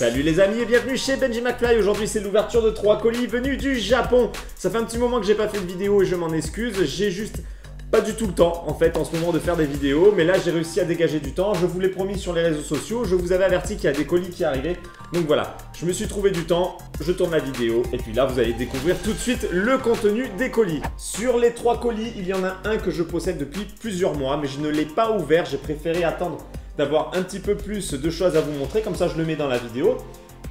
Salut les amis et bienvenue chez Benji McFly. Aujourd'hui c'est l'ouverture de 3 colis venus du Japon. Ça fait un petit moment que j'ai pas fait de vidéo et je m'en excuse. J'ai juste pas du tout le temps en fait en ce moment de faire des vidéos. Mais là j'ai réussi à dégager du temps. Je vous l'ai promis sur les réseaux sociaux. Je vous avais averti qu'il y a des colis qui arrivaient. Donc voilà, je me suis trouvé du temps. Je tourne la vidéo et puis là vous allez découvrir tout de suite le contenu des colis. Sur les 3 colis, il y en a un que je possède depuis plusieurs mois. Mais je ne l'ai pas ouvert. J'ai préféré attendre d'avoir un petit peu plus de choses à vous montrer, comme ça je le mets dans la vidéo.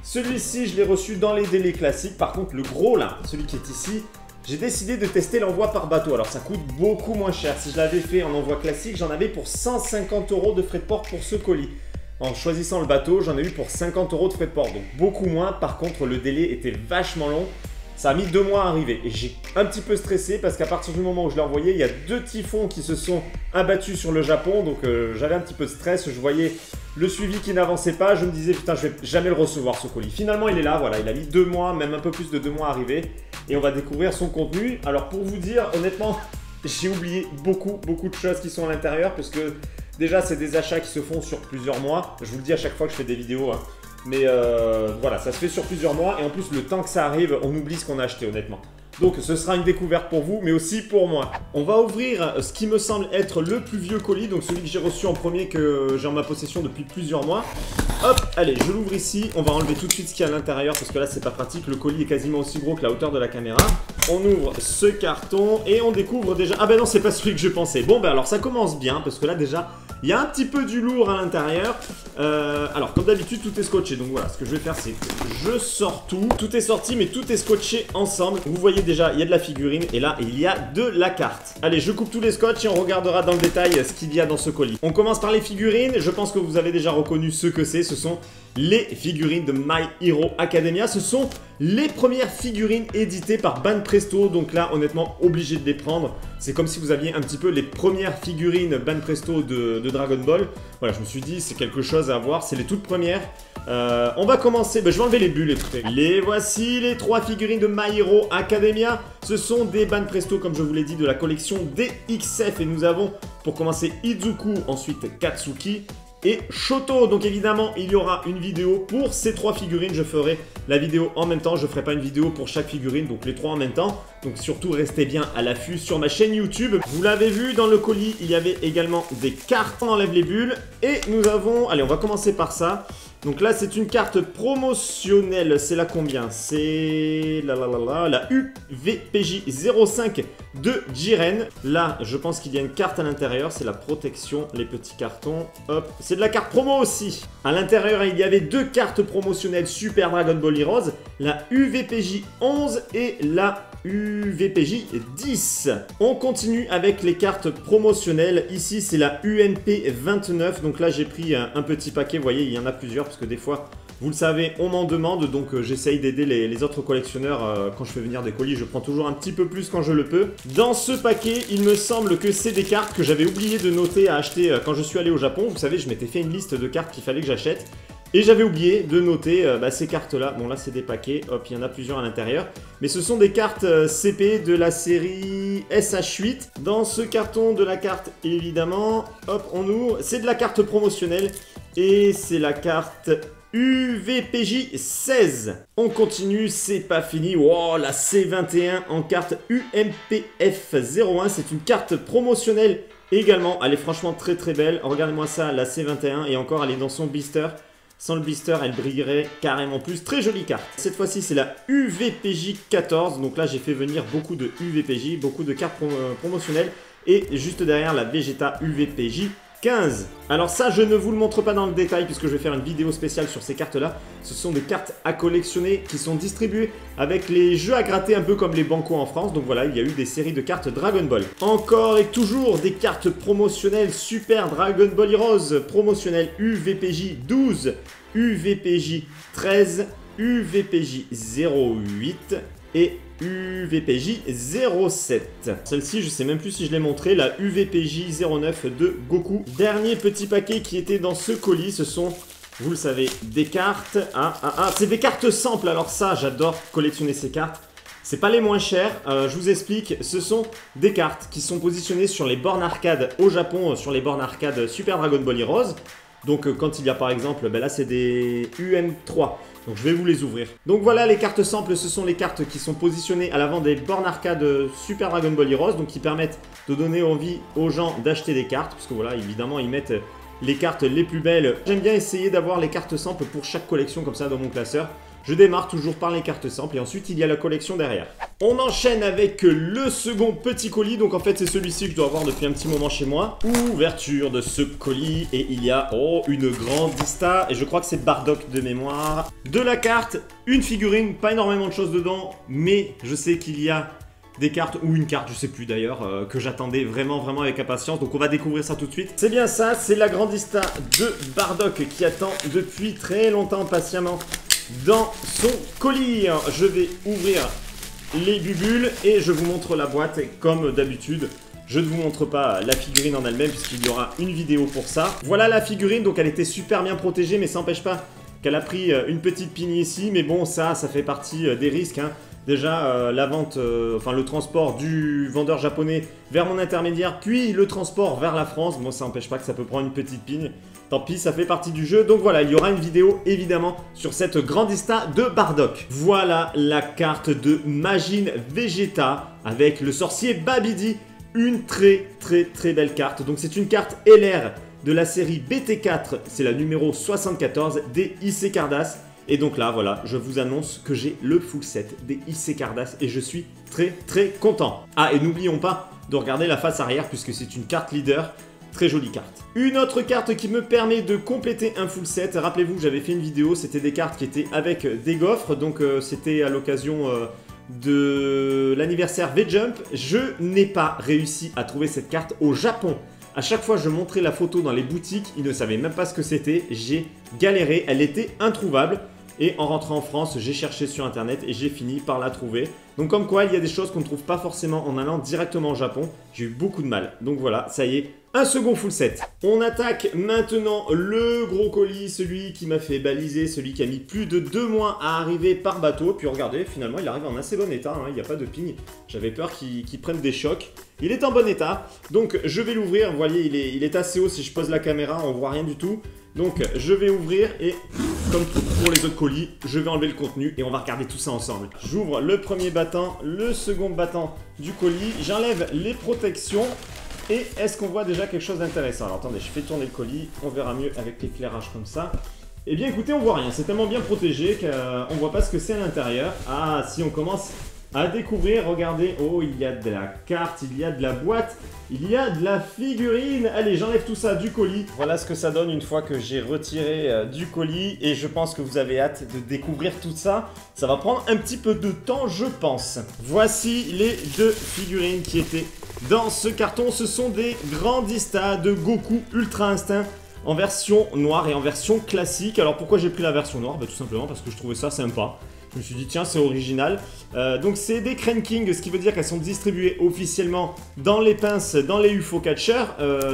Celui-ci, je l'ai reçu dans les délais classiques. Par contre, le gros là, celui qui est ici, j'ai décidé de tester l'envoi par bateau. Alors ça coûte beaucoup moins cher. Si je l'avais fait en envoi classique, j'en avais pour 150 € de frais de port pour ce colis. En choisissant le bateau, j'en ai eu pour 50 € de frais de port, donc beaucoup moins. Par contre, le délai était vachement long. Ça a mis 2 mois à arriver et j'ai un petit peu stressé parce qu'à partir du moment où je l'ai envoyé, il y a 2 typhons qui se sont abattus sur le Japon. Donc j'avais un petit peu de stress, je voyais le suivi qui n'avançait pas. Je me disais putain, je vais jamais le recevoir ce colis. Finalement, il est là, voilà, il a mis 2 mois, même un peu plus de 2 mois à arriver. Et on va découvrir son contenu. Alors pour vous dire, honnêtement, j'ai oublié beaucoup de choses qui sont à l'intérieur parce que déjà, c'est des achats qui se font sur plusieurs mois. Je vous le dis à chaque fois que je fais des vidéos, hein. Mais voilà, ça se fait sur plusieurs mois et en plus le temps que ça arrive, on oublie ce qu'on a acheté honnêtement. Donc ce sera une découverte pour vous, mais aussi pour moi. On va ouvrir ce qui me semble être le plus vieux colis, donc celui que j'ai reçu en premier, que j'ai en ma possession depuis plusieurs mois. Hop, allez, je l'ouvre ici. On va enlever tout de suite ce qu'il y a à l'intérieur parce que là c'est pas pratique. Le colis est quasiment aussi gros que la hauteur de la caméra. On ouvre ce carton et on découvre déjà... Ah ben non, c'est pas celui que je pensais. Bon ben alors ça commence bien parce que là déjà... Il y a un petit peu du lourd à l'intérieur. Alors, comme d'habitude, tout est scotché. Donc voilà, ce que je vais faire, c'est que je sors tout. Tout est sorti, mais tout est scotché ensemble. Vous voyez déjà, il y a de la figurine et là, il y a de la carte. Allez, je coupe tous les scotch et on regardera dans le détail ce qu'il y a dans ce colis. On commence par les figurines. Je pense que vous avez déjà reconnu ce que c'est. Ce sont les figurines de My Hero Academia. Ce sont les premières figurines éditées par Banpresto. Donc là, honnêtement, obligé de les prendre. C'est comme si vous aviez un petit peu les premières figurines Banpresto de Dragon Ball. Voilà, je me suis dit, c'est quelque chose à voir. C'est les toutes premières. On va commencer. Ben, je vais enlever les bulles, écoutez. Les voici, les 3 figurines de My Hero Academia. Ce sont des Banpresto, comme je vous l'ai dit, de la collection DXF. Et nous avons, pour commencer, Izuku, ensuite Katsuki et Shoto. Donc évidemment, il y aura une vidéo pour ces 3 figurines. Je ferai la vidéo en même temps. Je ne ferai pas une vidéo pour chaque figurine, donc les 3 en même temps. Donc surtout, restez bien à l'affût sur ma chaîne YouTube. Vous l'avez vu, dans le colis, il y avait également des cartes. On enlève les bulles. Et nous avons... Allez, on va commencer par ça. Donc là, c'est une carte promotionnelle. C'est la combien? C'est la UVPJ 05 de Jiren. Là, je pense qu'il y a une carte à l'intérieur. C'est la protection, les petits cartons. Hop, c'est de la carte promo aussi. À l'intérieur, il y avait 2 cartes promotionnelles Super Dragon Ball Heroes. La UVPJ 11 et la UVPJ 10. On continue avec les cartes promotionnelles. Ici, c'est la UNP 29. Donc là, j'ai pris un petit paquet. Vous voyez, il y en a plusieurs parce que des fois, vous le savez, on m'en demande. Donc, j'essaye d'aider les autres collectionneurs. Quand je fais venir des colis, je prends toujours un petit peu plus quand je le peux. Dans ce paquet, il me semble que c'est des cartes que j'avais oublié de noter à acheter quand je suis allé au Japon. Vous savez, je m'étais fait une liste de cartes qu'il fallait que j'achète. Et j'avais oublié de noter ces cartes-là. Bon, là, c'est des paquets. Hop, il y en a plusieurs à l'intérieur. Mais ce sont des cartes CP de la série SH8. Dans ce carton de la carte, évidemment, hop, on ouvre. C'est de la carte promotionnelle. Et c'est la carte UVPJ 16. On continue, c'est pas fini. Wow, la C21 en carte UMPF 01. C'est une carte promotionnelle également. Elle est franchement très belle. Regardez-moi ça, la C21. Et encore, elle est dans son blister. Sans le blister, elle brillerait carrément plus. Très jolie carte. Cette fois-ci, c'est la UVPJ 14. Donc là, j'ai fait venir beaucoup de UVPJ, beaucoup de cartes promotionnelles. Et juste derrière, la Vegeta UVPJ 15. Alors ça, je ne vous le montre pas dans le détail puisque je vais faire une vidéo spéciale sur ces cartes-là. Ce sont des cartes à collectionner qui sont distribuées avec les jeux à gratter un peu comme les bancos en France. Donc voilà, il y a eu des séries de cartes Dragon Ball. Encore et toujours des cartes promotionnelles Super Dragon Ball Heroes promotionnelles UVPJ 12, UVPJ 13, UVPJ 08 et UVPJ 07. Celle-ci, je sais même plus si je l'ai montré, la UVPJ 09 de Goku. Dernier petit paquet qui était dans ce colis, ce sont, vous le savez, des cartes. C'est des cartes samples. Alors ça, j'adore collectionner ces cartes. C'est pas les moins chers, je vous explique, ce sont des cartes qui sont positionnées sur les bornes arcade au Japon, sur les bornes arcade Super Dragon Ball Heroes. Donc quand il y a par exemple, là c'est des UM3. Donc je vais vous les ouvrir. Donc voilà les cartes samples, ce sont les cartes qui sont positionnées à l'avant des bornes arcade Super Dragon Ball Heroes. Donc qui permettent de donner envie aux gens d'acheter des cartes. Parce que voilà, évidemment ils mettent les cartes les plus belles. J'aime bien essayer d'avoir les cartes samples pour chaque collection comme ça dans mon classeur. Je démarre toujours par les cartes samples et ensuite il y a la collection derrière. On enchaîne avec le second petit colis. Donc en fait c'est celui-ci que je dois avoir depuis un petit moment chez moi. Ouverture de ce colis et il y a une grandista. Et je crois que c'est Bardock de mémoire. De la carte, une figurine, pas énormément de choses dedans. Mais je sais qu'il y a des cartes ou une carte, je sais plus d'ailleurs, que j'attendais vraiment avec impatience. Donc on va découvrir ça tout de suite. C'est bien ça, c'est la grandista de Bardock qui attend depuis très longtemps patiemment dans son colis. Je vais ouvrir les bubules et je vous montre la boîte comme d'habitude. Je ne vous montre pas la figurine en elle-même puisqu'il y aura une vidéo pour ça. Voilà la figurine, donc elle était super bien protégée mais ça n'empêche pas qu'elle a pris une petite pigne ici. Mais bon, ça fait partie des risques. Déjà, la vente, enfin le transport du vendeur japonais vers mon intermédiaire, puis le transport vers la France. Bon, ça n'empêche pas que ça peut prendre une petite pigne. Tant pis, ça fait partie du jeu. Donc voilà, il y aura une vidéo évidemment sur cette grandista de Bardock. Voilà la carte de Majin Vegeta avec le sorcier Babidi. Une très belle carte. Donc c'est une carte LR de la série BT4. C'est la numéro 74 des IC Cardass. Et donc là, voilà, je vous annonce que j'ai le full set des IC Cardass et je suis très content. Ah, et n'oublions pas de regarder la face arrière puisque c'est une carte leader. Très jolie carte. Une autre carte qui me permet de compléter un full set. Rappelez-vous que j'avais fait une vidéo, c'était des cartes qui étaient avec des gaufres. Donc c'était à l'occasion de l'anniversaire V-Jump. Je n'ai pas réussi à trouver cette carte au Japon. À chaque fois je montrais la photo dans les boutiques, ils ne savaient même pas ce que c'était. J'ai galéré, elle était introuvable. Et en rentrant en France, j'ai cherché sur internet et j'ai fini par la trouver. Donc comme quoi, il y a des choses qu'on ne trouve pas forcément en allant directement au Japon. J'ai eu beaucoup de mal. Donc voilà, ça y est, un second full set. On attaque maintenant le gros colis, celui qui m'a fait baliser, celui qui a mis plus de 2 mois à arriver par bateau. Puis regardez, finalement, il arrive en assez bon état. Il n'y a pas de pigne. J'avais peur qu'il prenne des chocs. Il est en bon état. Donc je vais l'ouvrir. Vous voyez, il est assez haut. Si je pose la caméra, on voit rien du tout. Donc je vais ouvrir et comme pour les autres colis, je vais enlever le contenu et on va regarder tout ça ensemble. J'ouvre le premier battant, le second battant du colis, j'enlève les protections et est-ce qu'on voit déjà quelque chose d'intéressant? Alors attendez, je fais tourner le colis, on verra mieux avec l'éclairage comme ça. Eh bien écoutez, on voit rien, c'est tellement bien protégé qu'on voit pas ce que c'est à l'intérieur. Ah, si on commence à découvrir, regardez, oh il y a de la carte, il y a de la boîte, il y a de la figurine. Allez, j'enlève tout ça du colis. Voilà ce que ça donne une fois que j'ai retiré du colis et je pense que vous avez hâte de découvrir tout ça. Ça va prendre un petit peu de temps, je pense. Voici les 2 figurines qui étaient dans ce carton. Ce sont des grandistas de Goku Ultra Instinct en version noire et en version classique. Alors pourquoi j'ai pris la version noire? Tout simplement parce que je trouvais ça sympa. Je me suis dit tiens, c'est original. Donc c'est des Cranking, ce qui veut dire qu'elles sont distribuées officiellement dans les pinces, dans les UFO Catcher.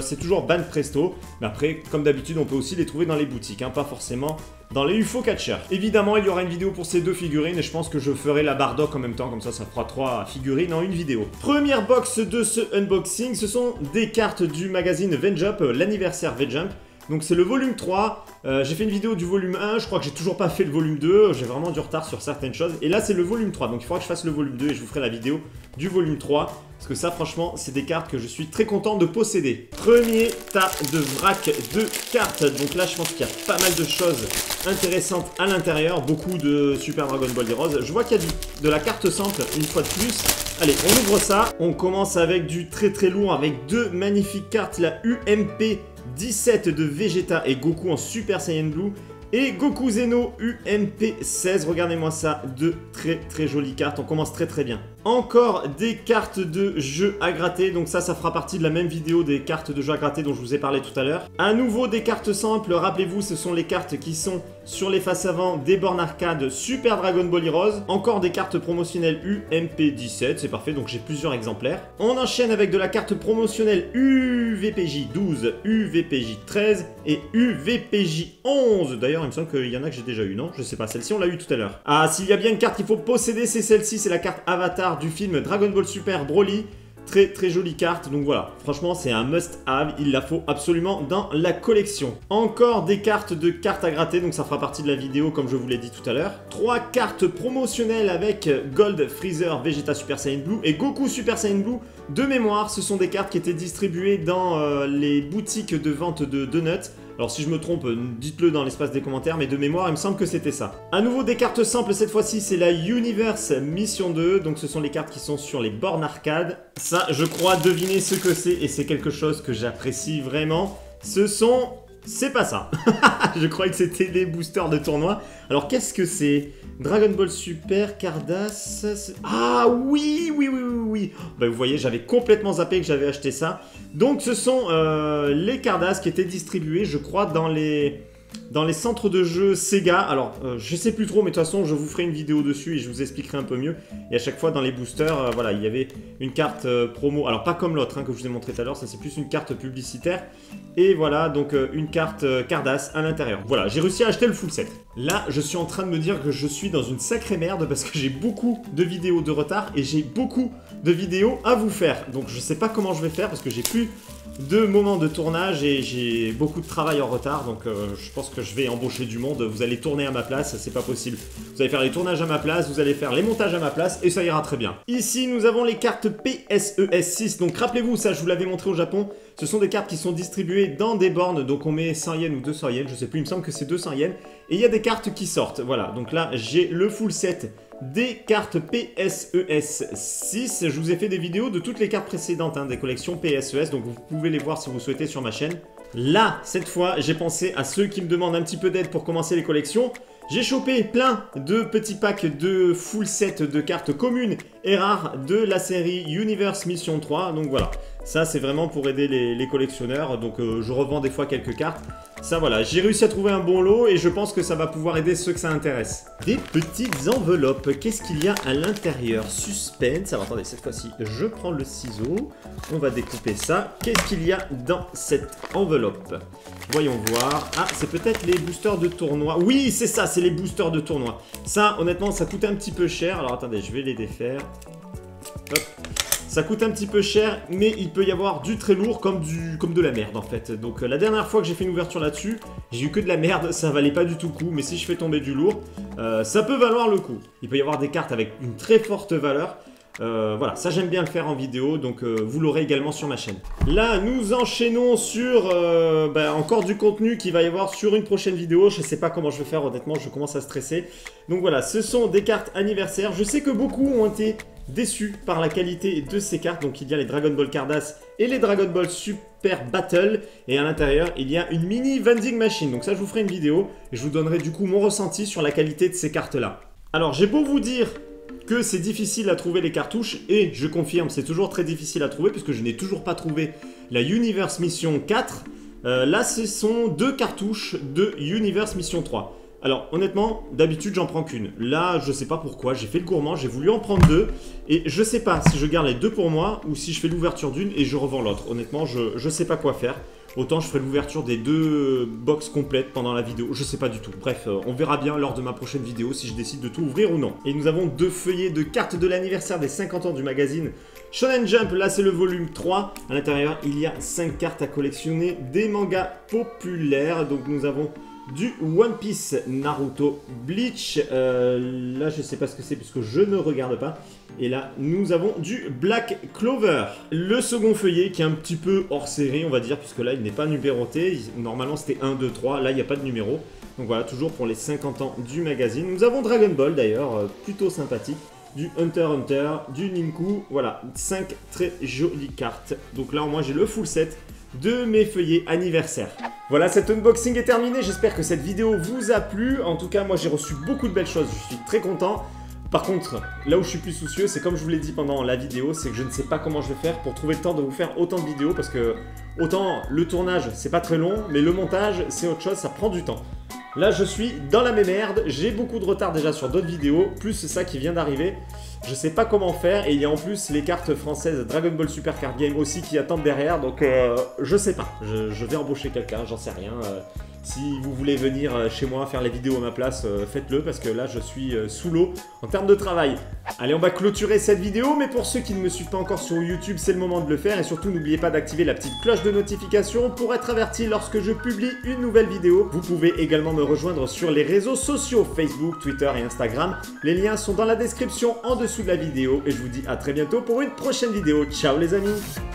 C'est toujours Ban Presto. Mais après, comme d'habitude, on peut aussi les trouver dans les boutiques, pas forcément dans les UFO Catcher. Évidemment, il y aura une vidéo pour ces 2 figurines et je pense que je ferai la Bardock en même temps, comme ça fera 3 figurines en une vidéo. Première box de ce unboxing, ce sont des cartes du magazine V-Jump, l'anniversaire V-Jump. Donc c'est le volume 3, j'ai fait une vidéo du volume 1, je crois que j'ai toujours pas fait le volume 2, j'ai vraiment du retard sur certaines choses. Et là c'est le volume 3, donc il faudra que je fasse le volume 2 et je vous ferai la vidéo du volume 3. Parce que ça franchement c'est des cartes que je suis très content de posséder. Premier tas de vrac de cartes, donc là je pense qu'il y a pas mal de choses intéressantes à l'intérieur, beaucoup de Super Dragon Ball Heroes. Je vois qu'il y a de la carte sample une fois de plus. Allez, on ouvre ça, on commence avec du très lourd avec 2 magnifiques cartes, la UMP 17 de Vegeta et Goku en Super Saiyan Blue et Goku Zeno UMP 16. Regardez-moi ça, 2 très jolies cartes. On commence très bien. Encore des cartes de jeux à gratter. Donc ça fera partie de la même vidéo des cartes de jeux à gratter dont je vous ai parlé tout à l'heure. À nouveau des cartes simples. Rappelez-vous, ce sont les cartes qui sont sur les faces avant des bornes arcade Super Dragon Ball Heroes. Encore des cartes promotionnelles UMP 17. C'est parfait, donc j'ai plusieurs exemplaires. On enchaîne avec de la carte promotionnelle UVPJ 12, UVPJ 13 et UVPJ 11. D'ailleurs, il me semble qu'il y en a que j'ai déjà eu, non? Je sais pas, celle-ci on l'a eu tout à l'heure. Ah, s'il y a bien une carte qu'il faut posséder, c'est celle-ci. C'est la carte Avatar du film Dragon Ball Super Broly. très jolie carte. Donc voilà, franchement c'est un must have, il la faut absolument dans la collection. Encore des cartes à gratter, donc ça fera partie de la vidéo comme je vous l'ai dit tout à l'heure. 3 cartes promotionnelles avec Gold, Freezer, Vegeta Super Saiyan Blue et Goku Super Saiyan Blue. De mémoire, ce sont des cartes qui étaient distribuées dans les boutiques de vente de Donuts. Alors si je me trompe, dites-le dans l'espace des commentaires, mais de mémoire, il me semble que c'était ça. À nouveau des cartes simples, cette fois-ci c'est la Universe Mission 2, donc ce sont les cartes qui sont sur les bornes arcade. Ça, je crois deviner ce que c'est, et c'est quelque chose que j'apprécie vraiment. C'est pas ça. Je croyais que c'était les boosters de tournoi. Alors qu'est-ce que c'est? Dragon Ball Super, Cardass... Ah oui. Bah, vous voyez, j'avais complètement zappé que j'avais acheté ça. Donc ce sont les Cardass qui étaient distribués, je crois, dans les centres de jeux Sega. Alors, je sais plus trop, mais de toute façon, je vous ferai une vidéo dessus et je vous expliquerai un peu mieux. Et à chaque fois, dans les boosters, voilà, il y avait une carte promo. Alors, pas comme l'autre que je vous ai montré tout à l'heure, ça c'est plus une carte publicitaire. Et voilà, donc une carte Cardass à l'intérieur. Voilà, j'ai réussi à acheter le full set. Là, je suis en train de me dire que je suis dans une sacrée merde parce que j'ai beaucoup de vidéos de retard et j'ai beaucoup de vidéos à vous faire. Donc, je sais pas comment je vais faire parce que j'ai plus de moments de tournage et j'ai beaucoup de travail en retard. Donc, je pense que je vais embaucher du monde. Vous allez tourner à ma place, c'est pas possible. Vous allez faire les tournages à ma place, vous allez faire les montages à ma place et ça ira très bien. Ici, nous avons les cartes PSES 6. Donc, rappelez-vous, ça, je vous l'avais montré au Japon. Ce sont des cartes qui sont distribuées dans des bornes. Donc, on met 100 yens ou 200 yens. Je sais plus, il me semble que c'est 200 yens. Et il y a des cartes qui sortent. Voilà, donc là, j'ai le full set des cartes PSES 6. Je vous ai fait des vidéos de toutes les cartes précédentes des collections PSES, donc vous pouvez les voir si vous souhaitez sur ma chaîne. Là, cette fois, j'ai pensé à ceux qui me demandent un petit peu d'aide pour commencer les collections. J'ai chopé plein de petits packs de full set de cartes communes et rares de la série Universe Mission 3. Donc voilà, ça c'est vraiment pour aider les collectionneurs. Donc je revends des fois quelques cartes. Ça voilà, j'ai réussi à trouver un bon lot et je pense que ça va pouvoir aider ceux que ça intéresse. Des petites enveloppes, qu'est-ce qu'il y a à l'intérieur? Suspense. Alors attendez, cette fois-ci, je prends le ciseau. On va découper ça. Qu'est-ce qu'il y a dans cette enveloppe? Voyons voir. Ah, c'est peut-être les boosters de tournoi. Oui, c'est ça, c'est les boosters de tournoi. Ça, honnêtement, ça coûte un petit peu cher. Alors attendez, je vais les défaire. Hop. Ça coûte un petit peu cher, mais il peut y avoir du très lourd comme de la merde en fait. Donc la dernière fois que j'ai fait une ouverture là-dessus, j'ai eu que de la merde, ça valait pas du tout le coup. Mais si je fais tomber du lourd, ça peut valoir le coup. Il peut y avoir des cartes avec une très forte valeur. Voilà, ça j'aime bien le faire en vidéo, donc vous l'aurez également sur ma chaîne. Là, nous enchaînons sur encore du contenu qu'il va y avoir sur une prochaine vidéo. Je sais pas comment je vais faire, honnêtement, je commence à stresser. Donc voilà, ce sont des cartes anniversaires. Je sais que beaucoup ont été déçus par la qualité de ces cartes. Donc il y a les Dragon Ball Cardass et les Dragon Ball Super Battle. Et à l'intérieur, il y a une mini vending machine. Donc ça, je vous ferai une vidéo et je vous donnerai du coup mon ressenti sur la qualité de ces cartes-là. Alors, j'ai beau vous dire que c'est difficile à trouver les cartouches, et je confirme, c'est toujours très difficile à trouver puisque je n'ai toujours pas trouvé la Universe Mission 4. Là, ce sont 2 cartouches de Universe Mission 3. Alors, honnêtement, d'habitude, j'en prends qu'une. Là, je sais pas pourquoi, j'ai fait le gourmand, j'ai voulu en prendre 2, et je sais pas si je garde les 2 pour moi ou si je fais l'ouverture d'une et je revends l'autre. Honnêtement, je sais pas quoi faire. Autant je ferai l'ouverture des 2 box complètes pendant la vidéo, je sais pas du tout. Bref, on verra bien lors de ma prochaine vidéo si je décide de tout ouvrir ou non. Et nous avons 2 feuillets de cartes de l'anniversaire des 50 ans du magazine Shonen Jump. Là c'est le volume 3. À l'intérieur il y a 5 cartes à collectionner, des mangas populaires. Donc nous avons du One Piece, Naruto, Bleach. Là je sais pas ce que c'est puisque je ne regarde pas. Et là, nous avons du Black Clover. Le second feuillet qui est un petit peu hors série, on va dire, puisque là, il n'est pas numéroté. Normalement, c'était 1, 2, 3. Là, il n'y a pas de numéro. Donc voilà, toujours pour les 50 ans du magazine. Nous avons Dragon Ball, d'ailleurs, plutôt sympathique. Du Hunter x Hunter, du Ninku. Voilà, 5 très jolies cartes. Donc là, moi, j'ai le full set de mes feuillets anniversaires. Voilà, cet unboxing est terminé. J'espère que cette vidéo vous a plu. En tout cas, moi, j'ai reçu beaucoup de belles choses. Je suis très content. Par contre, là où je suis plus soucieux, c'est comme je vous l'ai dit pendant la vidéo, c'est que je ne sais pas comment je vais faire pour trouver le temps de vous faire autant de vidéos parce que autant le tournage, c'est pas très long, mais le montage, c'est autre chose, ça prend du temps. Là, je suis dans la même merde, j'ai beaucoup de retard déjà sur d'autres vidéos, plus ça qui vient d'arriver. Je sais pas comment faire et il y a en plus les cartes françaises Dragon Ball Super Card Game aussi qui attendent derrière, donc je sais pas. Je vais embaucher quelqu'un, j'en sais rien. Si vous voulez venir chez moi faire les vidéos à ma place, faites-le parce que là je suis sous l'eau en termes de travail. Allez, on va clôturer cette vidéo, mais pour ceux qui ne me suivent pas encore sur YouTube, c'est le moment de le faire. Et surtout, n'oubliez pas d'activer la petite cloche de notification pour être averti lorsque je publie une nouvelle vidéo. Vous pouvez également me rejoindre sur les réseaux sociaux, Facebook, Twitter et Instagram. Les liens sont dans la description en dessous de la vidéo. Et je vous dis à très bientôt pour une prochaine vidéo. Ciao les amis!